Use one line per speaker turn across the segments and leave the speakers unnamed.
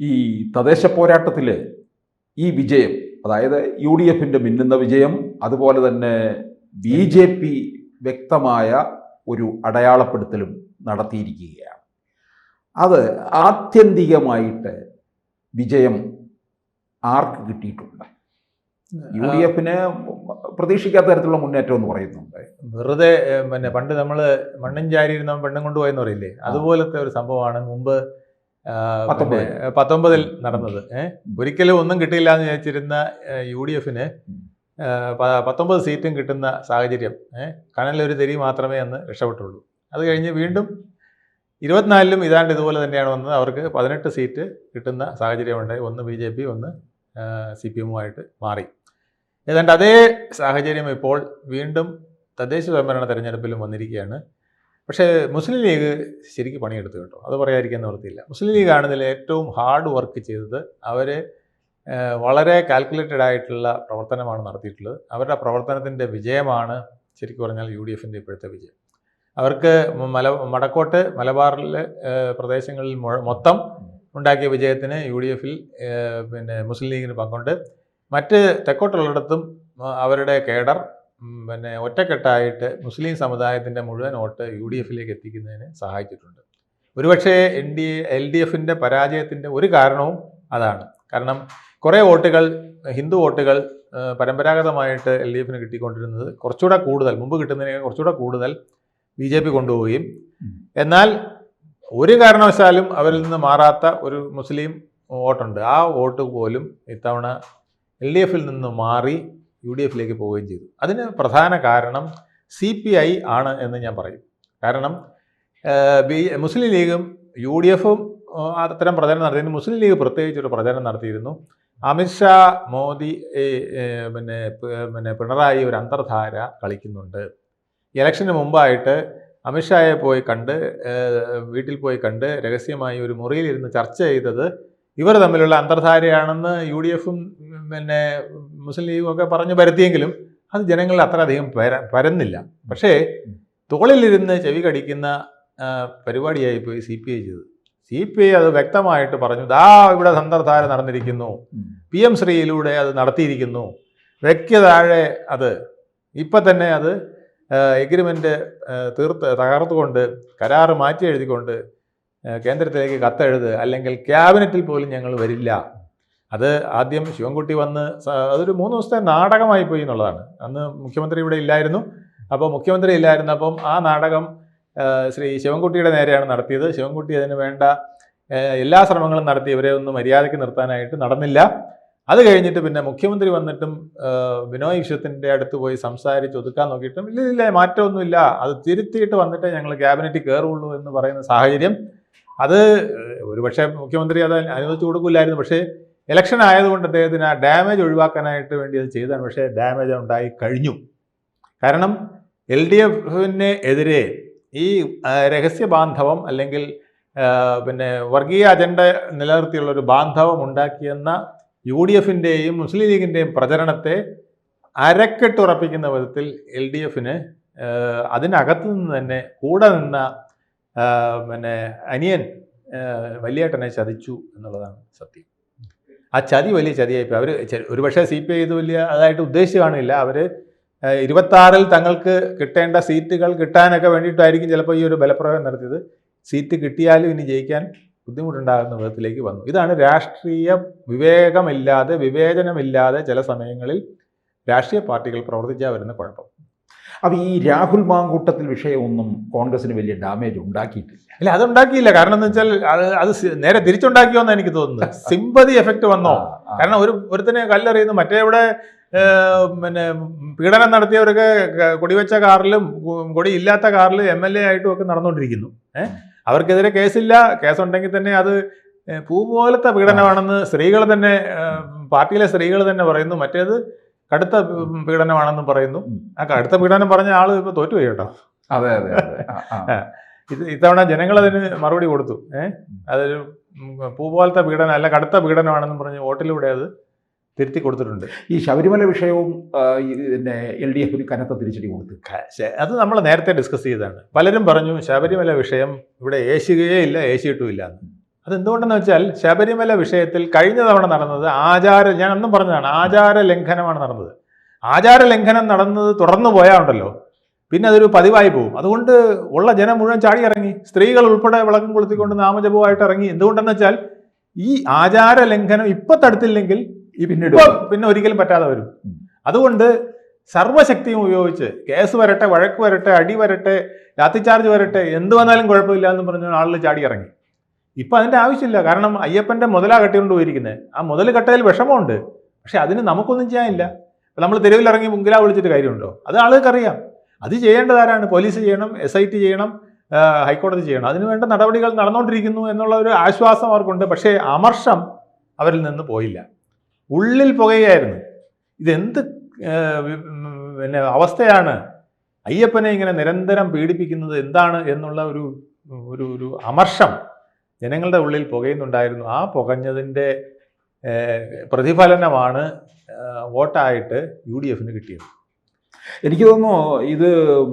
ഈ തദ്ദേശ പോരാട്ടത്തിൽ ഈ വിജയം, അതായത് യു ഡി എഫിൻ്റെ മിന്നുന്ന വിജയം, അതുപോലെ തന്നെ ബി ജെ പി വ്യക്തമായ ഒരു അടയാളപ്പെടുത്തലും നടത്തിയിരിക്കുകയാണ്. അത് ആത്യന്തികമായിട്ട് വിജയം ആർക്ക് കിട്ടിയിട്ടുണ്ട്? യു ഡി എഫിന് പ്രതീക്ഷിക്കാത്ത തരത്തിലുള്ള മുന്നേറ്റം എന്ന് പറയുന്നുണ്ട്.
വെറുതെ പണ്ട് നമ്മൾ മണ്ണും ചാരിയിരുന്ന പെണ്ണും കൊണ്ടുപോയെന്ന് പറയില്ലേ, അതുപോലത്തെ ഒരു സംഭവമാണ് മുമ്പ് 19 നടന്നത്. ഒരിക്കലും ഒന്നും കിട്ടിയില്ല എന്ന് വിചാരിച്ചിരുന്ന യു ഡി എഫിന് 19 സീറ്റും കിട്ടുന്ന സാഹചര്യം, കനലൊരു തിരി മാത്രമേ അന്ന് രക്ഷപ്പെട്ടുള്ളൂ. അത് കഴിഞ്ഞ് വീണ്ടും 24-ലും ഇതാണ്ട് ഇതുപോലെ തന്നെയാണ് വന്നത്. അവർക്ക് 18 സീറ്റ് കിട്ടുന്ന സാഹചര്യമുണ്ടായി. ഒന്ന് ബി ജെ പി, ഒന്ന് CPM-ഉമായിട്ട് മാറി. ഏതാണ്ട് അതേ സാഹചര്യം ഇപ്പോൾ വീണ്ടും തദ്ദേശ സ്വയംഭരണ തെരഞ്ഞെടുപ്പിലും വന്നിരിക്കുകയാണ്. പക്ഷേ മുസ്ലിം ലീഗ് ശരിക്കും പണിയെടുത്തു കേട്ടോ, അത് പറയാതിരിക്കാൻ നിവൃത്തിയില്ല. മുസ്ലിം ലീഗാണ് ഇതിൽ ഏറ്റവും ഹാർഡ് വർക്ക് ചെയ്തത്. അവർ വളരെ കാൽക്കുലേറ്റഡ് ആയിട്ടുള്ള പ്രവർത്തനമാണ് നടത്തിയിട്ടുള്ളത്. അവരുടെ പ്രവർത്തനത്തിൻ്റെ വിജയമാണ് ശരിക്കും പറഞ്ഞാൽ യു ഡി എഫിൻ്റെ ഇപ്പോഴത്തെ വിജയം. അവർക്ക് വടക്കോട്ട് മലബാറിലെ പ്രദേശങ്ങളിൽ മൊത്തം ഉണ്ടാക്കിയ വിജയത്തിന് യു ഡി എഫിൽ മുസ്ലിം ലീഗിന് പങ്കുണ്ട്. മറ്റ് തെക്കോട്ടുള്ളിടത്തും അവരുടെ കേഡർ ഒറ്റക്കെട്ടായിട്ട് മുസ്ലിം സമുദായത്തിൻ്റെ മുഴുവൻ വോട്ട് യു ഡി എഫിലേക്ക് എത്തിക്കുന്നതിന് സഹായിച്ചിട്ടുണ്ട്. ഒരുപക്ഷേ LDF പരാജയത്തിൻ്റെ ഒരു കാരണവും അതാണ്. കാരണം കുറേ വോട്ടുകൾ, ഹിന്ദു വോട്ടുകൾ പരമ്പരാഗതമായിട്ട് LDFന് കിട്ടിക്കൊണ്ടിരുന്നത് കുറച്ചുകൂടെ കൂടുതൽ, മുമ്പ് കിട്ടുന്നതിനേക്കാൾ കുറച്ചുകൂടെ കൂടുതൽ BJP കൊണ്ടുപോവുകയും, എന്നാൽ ഒരു കാരണവശാലും അവരിൽ നിന്ന് മാറാത്ത ഒരു മുസ്ലിം വോട്ടുണ്ട്. ആ വോട്ട് പോലും ഇത്തവണ LDFൽ നിന്ന് മാറി UDF പോവുകയും ചെയ്തു. അതിന് പ്രധാന കാരണം CPI ആണ് എന്ന് ഞാൻ പറയും. കാരണം മുസ്ലിം ലീഗും UDFും അത്തരം പ്രചരണം നടത്തിയിരുന്നു. മുസ്ലിം ലീഗ് പ്രത്യേകിച്ചൊരു പ്രചരണം നടത്തിയിരുന്നു. അമിത്ഷാ, മോദി, പിണറായി ഒരു അന്തർധാര കളിക്കുന്നുണ്ട്. ഇലക്ഷന് മുമ്പായിട്ട് അമിത്ഷായെ പോയി കണ്ട്, വീട്ടിൽ പോയി കണ്ട് രഹസ്യമായി ഒരു മുറിയിലിരുന്ന് ചർച്ച ചെയ്തത് ഇവർ തമ്മിലുള്ള അന്തർധാരയാണെന്ന് UDFും മുസ്ലിം ലീഗും ഒക്കെ പറഞ്ഞു പരത്തിയെങ്കിലും അത് ജനങ്ങളിൽ അത്ര അധികം പരന്നില്ല. പക്ഷേ തോളിലിരുന്ന് ചെവി കടിക്കുന്ന പരിപാടിയായി പോയി CPI ചെയ്തത്. CPI അത് വ്യക്തമായിട്ട് പറഞ്ഞു, ഇവിടെ അന്തർധാര നടന്നിരിക്കുന്നു, PM ശ്രീയിലൂടെ അത് നടത്തിയിരിക്കുന്നു, വ്യക്തതാഴെ അത് ഇപ്പം തന്നെ അത് എഗ്രിമെൻ്റ് തകർത്തുകൊണ്ട്, കരാറ് മാറ്റി എഴുതിക്കൊണ്ട് കേന്ദ്രത്തിലേക്ക് കത്തെഴുത്, അല്ലെങ്കിൽ ക്യാബിനറ്റിൽ പോലും ഞങ്ങൾ വരില്ല. അത് ആദ്യം ശിവൻകുട്ടി വന്ന് അതൊരു 3 ദിവസത്തെ നാടകമായി പോയി എന്നുള്ളതാണ്. അന്ന് മുഖ്യമന്ത്രി ഇവിടെ ഇല്ലായിരുന്നു. അപ്പോൾ മുഖ്യമന്ത്രി ഇല്ലായിരുന്നപ്പം ആ നാടകം ശ്രീ ശിവൻകുട്ടിയുടെ നേരെയാണ് നടത്തിയത്. ശിവൻകുട്ടി അതിന് വേണ്ട എല്ലാ ശ്രമങ്ങളും നടത്തി ഇവരെ ഒന്ന് മര്യാദയ്ക്ക് നിർത്താനായിട്ട് നടന്നില്ല. അത് കഴിഞ്ഞിട്ട് പിന്നെ മുഖ്യമന്ത്രി വന്നിട്ടും ബിനോയ് വിശ്വത്തിൻ്റെ അടുത്ത് പോയി സംസാരിച്ച് ഒതുക്കാൻ നോക്കിയിട്ടും ഇല്ല, മാറ്റമൊന്നുമില്ല, അത് തിരുത്തിയിട്ട് വന്നിട്ടേ ഞങ്ങൾ ക്യാബിനറ്റിൽ കയറുള്ളൂ എന്ന് പറയുന്ന സാഹചര്യം. അത് ഒരുപക്ഷെ മുഖ്യമന്ത്രി അത് അനുവദിച്ചു കൊടുക്കില്ലായിരുന്നു. പക്ഷേ ഇലക്ഷൻ ആയതുകൊണ്ട് അദ്ദേഹത്തിന് ആ ഡാമേജ് ഒഴിവാക്കാനായിട്ട് വേണ്ടി അത് ചെയ്തതാണ്. പക്ഷേ ഡാമേജ് ഉണ്ടായി കഴിഞ്ഞു. കാരണം LDFന് എതിരെ ഈ രഹസ്യ ബാന്ധവം അല്ലെങ്കിൽ വർഗീയ അജണ്ട നിലനിർത്തിയുള്ളൊരു ബാന്ധവം ഉണ്ടാക്കിയെന്ന UDFൻ്റെയും മുസ്ലിം ലീഗിൻ്റെയും പ്രചരണത്തെ അരക്കെട്ടുറപ്പിക്കുന്ന വിധത്തിൽ LDFന് അതിനകത്തു നിന്ന് തന്നെ കൂടെ നിന്ന അനിയൻ വലിയേട്ടനെ ചതിച്ചു എന്നുള്ളതാണ് സത്യം. ആ ചതി വലിയ ചതിയായിപ്പോയി. അവർ ഒരുപക്ഷെ CPI ഇത് വലിയ അതായിട്ട് ഉദ്ദേശിച്ച് കാണില്ല. അവർ 26-ൽ തങ്ങൾക്ക് കിട്ടേണ്ട സീറ്റുകൾ കിട്ടാനൊക്കെ വേണ്ടിയിട്ടായിരിക്കും ചിലപ്പോൾ ഈ ഒരു ബലപ്രയോഗം നടത്തിയത്. സീറ്റ് കിട്ടിയാലും ഇനി ജയിക്കാൻ ബുദ്ധിമുട്ടുണ്ടാകുന്ന വിധത്തിലേക്ക് വന്നു. ഇതാണ് രാഷ്ട്രീയ വിവേകമില്ലാതെ, വിവേചനമില്ലാതെ ചില സമയങ്ങളിൽ രാഷ്ട്രീയ പാർട്ടികൾ പ്രവർത്തിച്ചാൽ വരുന്ന കുഴപ്പം.
അപ്പോൾ ഈ രാഹുൽ മാങ്കൂട്ടത്തിൽ വിഷയമൊന്നും കോൺഗ്രസിന് വലിയ ഡാമേജ് ഉണ്ടാക്കിയിട്ടില്ല.
അല്ല, അതുണ്ടാക്കിയില്ല. കാരണം എന്ന് വെച്ചാൽ അത് നേരെ തിരിച്ചുണ്ടാക്കിയോ എന്ന് എനിക്ക് തോന്നുന്നത്. സിമ്പതി എഫക്റ്റ് വന്നോ? കാരണം ഒരുത്തനെ കല്ലെറിയുന്നു, മറ്റേ ഇവിടെ പീഡനം നടത്തിയവരൊക്കെ കൊടിവെച്ച കാറിലും കൊടി ഇല്ലാത്ത കാറിലും MLA ആയിട്ടും ഒക്കെ നടന്നുകൊണ്ടിരിക്കുന്നു. അവർക്കെതിരെ കേസില്ല. കേസുണ്ടെങ്കിൽ തന്നെ അത് പൂ പോലത്തെ പീഡനമാണെന്ന് സ്ത്രീകൾ തന്നെ, പാർട്ടിയിലെ സ്ത്രീകൾ തന്നെ പറയുന്നു. മറ്റേത് കടുത്ത പീഡനമാണെന്ന് പറയുന്നു. ആ കടുത്ത പീഡനം പറഞ്ഞ ആൾ ഇപ്പോൾ തോറ്റുപോയി കേട്ടോ.
അതെ അതെ
ഇത്തവണ ജനങ്ങളതിന് മറുപടി കൊടുത്തു. അതൊരു പൂ പോലത്തെ പീഡനം അല്ല, കടുത്ത പീഡനമാണെന്ന് പറഞ്ഞ് വോട്ടിലൂടെ അത് തിരുത്തി കൊടുത്തിട്ടുണ്ട്.
ഈ ശബരിമല വിഷയവും LDFന് കനത്ത തിരിച്ചടി കൊടുത്തു.
അത് നമ്മൾ നേരത്തെ ഡിസ്കസ് ചെയ്തതാണ്. പലരും പറഞ്ഞു ശബരിമല വിഷയം ഇവിടെ ഏശുകയേ ഇല്ല, ഏശിയിട്ടുമില്ല എന്ന്. അതെന്തുകൊണ്ടെന്ന് വെച്ചാൽ ശബരിമല വിഷയത്തിൽ കഴിഞ്ഞ തവണ നടന്നത് ഞാൻ അന്നും പറഞ്ഞതാണ്, ആചാര ലംഘനമാണ് നടന്നത്. ആചാര ലംഘനം നടന്നത് തുടർന്നു പോയാൽ ഉണ്ടല്ലോ പിന്നെ അതൊരു പതിവായി പോകും. അതുകൊണ്ട് ഉള്ള ജനം മുഴുവൻ ചാടി ഇറങ്ങി, സ്ത്രീകൾ ഉൾപ്പെടെ വിളക്കും കൊളുത്തിക്കൊണ്ട് നാമജപമായിട്ട് ഇറങ്ങി. എന്തുകൊണ്ടെന്ന് വെച്ചാൽ ഈ ആചാര ലംഘനം ഇപ്പൊ തടുത്തില്ലെങ്കിൽ പിന്നെ ഒരിക്കലും പറ്റാതെ വരും. അതുകൊണ്ട് സർവ്വശക്തിയും ഉപയോഗിച്ച് കേസ് വരട്ടെ, വഴക്ക് വരട്ടെ, അടി വരട്ടെ, ലാത്തിചാർജ് വരട്ടെ, എന്ത് വന്നാലും കുഴപ്പമില്ല എന്ന് പറഞ്ഞ ആളുകൾ ചാടി ഇറങ്ങി. ഇപ്പൊ അതിന്റെ ആവശ്യമില്ല. കാരണം അയ്യപ്പന്റെ മുതലാ കെട്ടിക്കൊണ്ട് പോയിരിക്കുന്നത്. ആ മുതൽ കെട്ടതിൽ വിഷമമുണ്ട്, പക്ഷെ അതിന് നമുക്കൊന്നും ചെയ്യാനില്ല. നമ്മൾ തെരുവിലിറങ്ങി മുങ്കിലാ വിളിച്ചിട്ട് കാര്യമുണ്ടോ? അത് ആളുകൾക്കറിയാം. അത് ചെയ്യേണ്ടത് ആരാണ്? പോലീസ് ചെയ്യണം, SIT ചെയ്യണം, ഹൈക്കോടതി ചെയ്യണം. അതിനുവേണ്ട നടപടികൾ നടന്നുകൊണ്ടിരിക്കുന്നു എന്നുള്ള ഒരു ആശ്വാസം അവർക്കുണ്ട്. പക്ഷേ അമർഷം അവരിൽ നിന്ന് പോയില്ല, ഉള്ളിൽ പുകയായിരുന്നു. ഇതെന്ത് പിന്നെ അവസ്ഥയാണ്? അയ്യപ്പനെ ഇങ്ങനെ നിരന്തരം പീഡിപ്പിക്കുന്നത് എന്താണ് എന്നുള്ള ഒരു ഒരു ഒരു അമർഷം ജനങ്ങളുടെ ഉള്ളിൽ പുകയുന്നുണ്ടായിരുന്നു. ആ പുകഞ്ഞതിൻ്റെ പ്രതിഫലനമാണ് വോട്ടായിട്ട് UDFന് കിട്ടിയത്.
എനിക്ക് തോന്നുന്നു ഇത്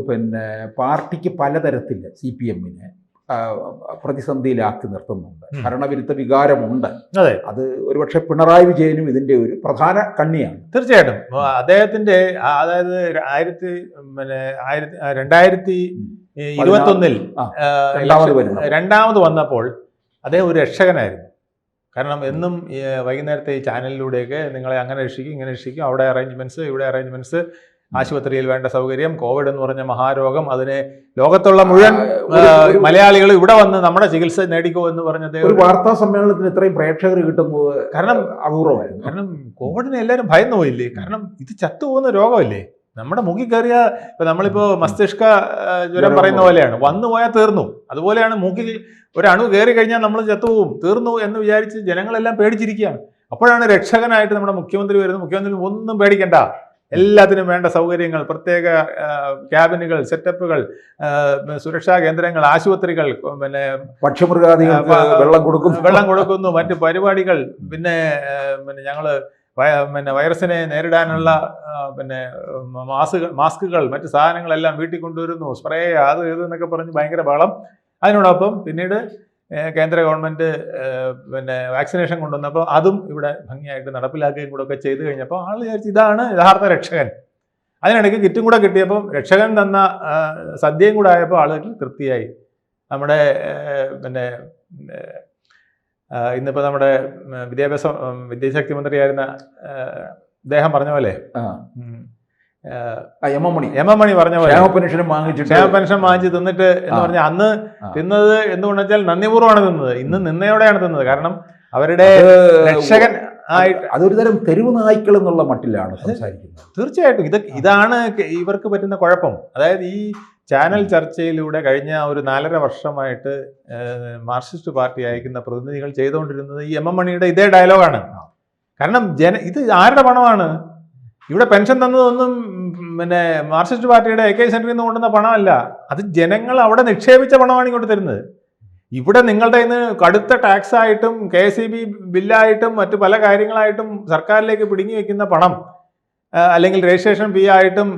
പിന്നെ പാർട്ടിക്ക് പലതരത്തിൽ CPMനെ പ്രതിസന്ധിയിലാക്കി നിർത്തുന്നുണ്ട്. ഭരണവിരുദ്ധ വികാരമുണ്ട്.
അതെ,
അത് ഒരുപക്ഷെ പിണറായി വിജയനും ഇതിന്റെ ഒരു പ്രധാന കണ്ണിയാണ്.
തീർച്ചയായിട്ടും. അദ്ദേഹത്തിന്റെ അതായത് 2021 രണ്ടാമത് വന്നപ്പോൾ അദ്ദേഹം ഒരു രക്ഷകനായിരുന്നു. കാരണം എന്നും വൈകുന്നേരത്തെ ഈ ചാനലിലൂടെയൊക്കെ നിങ്ങളെ അങ്ങനെ രക്ഷിക്കും, ഇങ്ങനെ രക്ഷിക്കും, അവിടെ അറേഞ്ച്മെന്റ്സ്, ഇവിടെ അറേഞ്ച്മെന്റ്സ്, ആശുപത്രിയിൽ വേണ്ട സൗകര്യം, കോവിഡ് എന്ന് പറഞ്ഞ മഹാരോഗം, അതിനെ ലോകത്തുള്ള മുഴുവൻ മലയാളികൾ ഇവിടെ വന്ന് നമ്മുടെ ചികിത്സ നേടിക്കോ എന്ന് പറഞ്ഞത്
ഒരു വാർത്താ സമ്മേളനത്തിന് ഇത്രയും പ്രേക്ഷകർ കിട്ടുന്നത്
കാരണം
അപൂർവമായിരുന്നു.
കാരണം കോവിഡിനെ എല്ലാവരും ഭയന്നു പോയില്ലേ? കാരണം ഇത് ചത്തുപോകുന്ന രോഗമല്ലേ. നമ്മുടെ മുഖി കയറിയ ഇപ്പൊ നമ്മളിപ്പോ മസ്തിഷ്ക ജ്വരം പറയുന്ന പോലെയാണ്, വന്നു പോയാൽ തീർന്നു. അതുപോലെയാണ് മൂക്കിൽ ഒരണു കയറി കഴിഞ്ഞാൽ നമ്മൾ ചത്തുപോകും, തീർന്നു എന്ന് വിചാരിച്ച് ജനങ്ങളെല്ലാം പേടിച്ചിരിക്കുകയാണ്. അപ്പോഴാണ് രക്ഷകനായിട്ട് നമ്മുടെ മുഖ്യമന്ത്രി വരുന്നത്. മുഖ്യമന്ത്രി ഒന്നും പേടിക്കണ്ട, എല്ലാത്തിനും വേണ്ട സൗകര്യങ്ങൾ, പ്രത്യേക ക്യാബിനുകൾ, സെറ്റപ്പുകൾ, സുരക്ഷാ കേന്ദ്രങ്ങൾ, ആശുപത്രികൾ, പിന്നെ
പക്ഷിമൃഗാദികൾക്ക് വെള്ളം കൊടുക്കുന്നു,
മറ്റ് പരിപാടികൾ, പിന്നെ ഞങ്ങള് വൈറസിനെ നേരിടാനുള്ള മാസ്കുകൾ, മറ്റ് സാധനങ്ങളെല്ലാം വീട്ടിൽ കൊണ്ടുവരുന്നു, സ്പ്രേ, അത് ഇതെന്നൊക്കെ പറഞ്ഞ് ഭയങ്കര ബഹളം. അതിനോടൊപ്പം പിന്നീട് കേന്ദ്ര ഗവൺമെന്റ് വാക്സിനേഷൻ കൊണ്ടുവന്നപ്പോൾ അതും ഇവിടെ ഭംഗിയായിട്ട് നടപ്പിലാക്കുകയും കൂടെ ഒക്കെ ചെയ്തു കഴിഞ്ഞപ്പോൾ ആൾ വിചാരിച്ചു ഇതാണ് യഥാർത്ഥ രക്ഷകൻ. അതിനിടയ്ക്ക് കിറ്റും കൂടെ കിട്ടിയപ്പോൾ രക്ഷകൻ തന്ന സദ്യയും കൂടെ ആയപ്പോൾ ആളുകൾ തൃപ്തിയായി. നമ്മുടെ ഇന്നിപ്പോൾ നമ്മുടെ വിദ്യാശക്തി മന്ത്രിയായിരുന്ന അദ്ദേഹം പറഞ്ഞ പോലെ
എം എം മണി
പറഞ്ഞ പോലെ
ക്ഷേമ പെൻഷൻ
വാങ്ങിച്ച് തിന്നിട്ട് എന്ന് പറഞ്ഞാൽ അന്ന് തിന്നത് എന്തുകൊണ്ടെന്ന് വെച്ചാൽ നന്ദിപൂർവ്വമാണ് തിന്നത്. ഇന്ന് നിന്നയോടെയാണ് തിന്നത്. കാരണം അവരുടെ രക്ഷകൻ ആയിട്ട്
അതൊരു തരം തെരുവ് നായ്ക്കൾ എന്നുള്ള മട്ടിലാണ് സംസാരിക്കുന്നത്.
തീർച്ചയായിട്ടും ഇതാണ് ഇവർക്ക് പറ്റുന്ന കുഴപ്പം. അതായത് ഈ ചാനൽ ചർച്ചയിലൂടെ കഴിഞ്ഞ ഒരു 4.5 വർഷമായിട്ട് മാർക്സിസ്റ്റ് പാർട്ടി അയക്കുന്ന പ്രതിനിധികൾ ചെയ്തുകൊണ്ടിരുന്നത് ഈ എം എം മണിയുടെ ഇതേ ഡയലോഗാണ്. കാരണം ഇത് ആരുടെ പണമാണ്? ഇവിടെ പെൻഷൻ തന്നതൊന്നും മാർക്സിസ്റ്റ് പാർട്ടിയുടെ AK സെന്ററിൽ നിന്ന് കൊണ്ടുവന്ന പണമല്ല, അത് ജനങ്ങൾ അവിടെ നിക്ഷേപിച്ച പണമാണ് ഇങ്ങോട്ട് തരുന്നത്. ഇവിടെ നിങ്ങളുടെ ഇന്ന് കടുത്ത ടാക്സ് ആയിട്ടും KSEB ബില്ലായിട്ടും മറ്റു പല കാര്യങ്ങളായിട്ടും സർക്കാരിലേക്ക് പിടുങ്ങി വെക്കുന്ന പണം, അല്ലെങ്കിൽ രജിസ്ട്രേഷൻ ഫീ ആയിട്ടും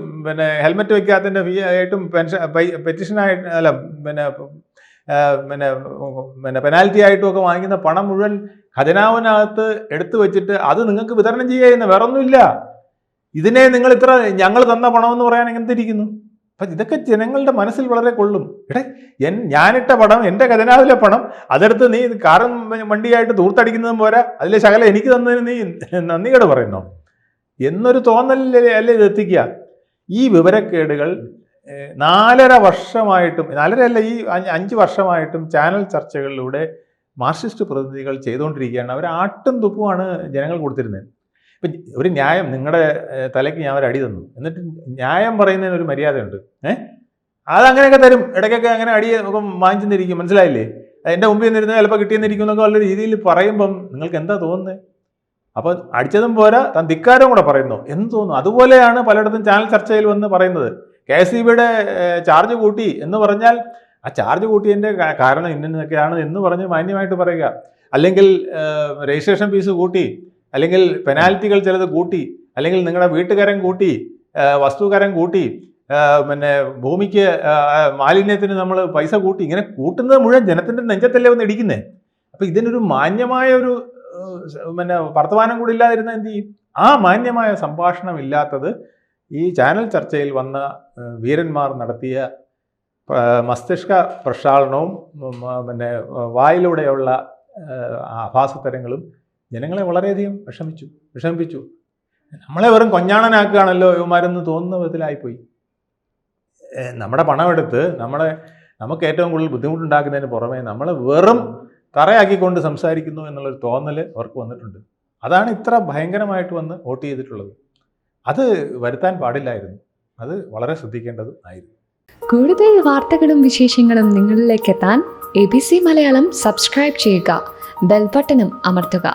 ഹെൽമെറ്റ് വെക്കാത്തതിൻ്റെ ഫീ ആയിട്ടും പെറ്റീഷനായിട്ട് അല്ല പെനാൽറ്റി ആയിട്ടും ഒക്കെ വാങ്ങിക്കുന്ന പണം മുഴുവൻ ഖജനാവിനകത്ത് എടുത്തു വെച്ചിട്ട് അത് നിങ്ങൾക്ക് വിതരണം ചെയ്യുന്ന വേറൊന്നുമില്ല. ഇതിനെ നിങ്ങൾ ഇത്ര ഞങ്ങൾ തന്ന പണമെന്ന് പറയാൻ എങ്ങനെ ഇരിക്കുന്നു? അപ്പം ഇതൊക്കെ ജനങ്ങളുടെ മനസ്സിൽ വളരെ കൊള്ളും. ഞാനിട്ട പണം, എൻ്റെ ഖജനാവിലെ പണം, അതെടുത്ത് നീ കാറും വണ്ടിയായിട്ട് ദൂർത്തടിക്കുന്നതും പോരാ, അതിലെ ശകലം എനിക്ക് തന്നതിന് നീ നന്ദികേട് പറയുന്നോ എന്നൊരു തോന്നലല്ലേ അല്ലേ ഇത് എത്തിക്കുക. ഈ വിവരക്കേടുകൾ 4.5 വർഷമായിട്ടും, 4.5 ഈ 5 വർഷമായിട്ടും ചാനൽ ചർച്ചകളിലൂടെ മാർക്സിസ്റ്റ് പ്രതിനിധികൾ ചെയ്തുകൊണ്ടിരിക്കുകയാണ്. അവർ ആട്ടും തുപ്പുമാണ് ജനങ്ങൾ കൊടുത്തിരുന്നത്. ഇപ്പം ഒരു ന്യായം, നിങ്ങളുടെ തലയ്ക്ക് ഞാൻ ഒരു അടി തന്നു, എന്നിട്ട് ന്യായം പറയുന്നതിന് ഒരു മര്യാദയുണ്ട്. അതങ്ങനെയൊക്കെ തരും, ഇടയ്ക്കൊക്കെ അങ്ങനെ അടി ഒക്കെ വാങ്ങിച്ചെന്നിരിക്കും, മനസ്സിലായില്ലേ? എൻ്റെ മുമ്പിൽ നിന്നിരുന്നത് ചിലപ്പോൾ കിട്ടിയെന്നിരിക്കും എന്നൊക്കെ ഉള്ള രീതിയിൽ പറയുമ്പം നിങ്ങൾക്ക് എന്താ തോന്നുന്നത്? അപ്പോൾ അടിച്ചതും പോരാ, താൻ ധിക്കാരം കൂടെ പറയുന്നു എന്ന് തോന്നുന്നു. അതുപോലെയാണ് പലയിടത്തും ചാനൽ ചർച്ചയിൽ വന്ന് പറയുന്നത്. KSEBയുടെ ചാർജ് കൂട്ടി എന്ന് പറഞ്ഞാൽ ആ ചാർജ് കൂട്ടിയതിൻ്റെ കാരണം ഇന്നൊക്കെയാണ് എന്ന് പറഞ്ഞ് മാന്യമായിട്ട് പറയുക. അല്ലെങ്കിൽ രജിസ്ട്രേഷൻ ഫീസ് കൂട്ടി, അല്ലെങ്കിൽ പെനാൽറ്റികൾ ചിലത് കൂട്ടി, അല്ലെങ്കിൽ നിങ്ങളുടെ വീട്ടുകാരൻ കൂട്ടി, വസ്തുകാരൻ കൂട്ടി, ഭൂമിക്ക് മാലിന്യത്തിന് നമ്മൾ പൈസ കൂട്ടി, ഇങ്ങനെ കൂട്ടുന്നത് മുഴുവൻ ജനത്തിൻ്റെ നെഞ്ചത്തല്ലേ വന്ന് ഇടിക്കുന്നേ. അപ്പം ഇതിനൊരു മാന്യമായ ഒരു പിന്നെ വർത്തമാനം കൂടി ഇല്ലാതിരുന്ന എന്ത് ചെയ്യും? ആ മാന്യമായ സംഭാഷണം ഇല്ലാത്തത് ഈ ചാനൽ ചർച്ചയിൽ വന്ന വീരന്മാർ നടത്തിയ മസ്തിഷ്ക പ്രക്ഷാളനവും വായിലൂടെയുള്ള ആഭാസത്തരങ്ങളും ജനങ്ങളെ വളരെയധികം വിഷമിപ്പിച്ചു. നമ്മളെ വെറും കൊഞ്ഞാണനാക്കുകയാണല്ലോ ഇവന്മാരെന്ന് തോന്നുന്ന വിധത്തിലായിപ്പോയി. നമ്മുടെ പണമെടുത്ത് നമുക്ക് ഏറ്റവും കൂടുതൽ ബുദ്ധിമുട്ടുണ്ടാക്കുന്നതിന് പുറമെ നമ്മളെ വെറും തറയാക്കിക്കൊണ്ട് സംസാരിക്കുന്നു എന്നുള്ളൊരു തോന്നൽ അവർക്ക് വന്നിട്ടുണ്ട്. അതാണ് ഇത്ര ഭയങ്കരമായിട്ട് വന്ന് വോട്ട് ചെയ്തിട്ടുള്ളത്. അത് വരുത്താൻ പാടില്ലായിരുന്നു. അത് വളരെ ശ്രദ്ധിക്കേണ്ടതും ആയിരുന്നു.
കൂടുതൽ വാർത്തകളും വിശേഷങ്ങളും നിങ്ങളിലേക്ക് എത്താൻ ABC മലയാളം സബ്സ്ക്രൈബ് ചെയ്യുക, ബെൽ ബട്ടണും അമർത്തുക.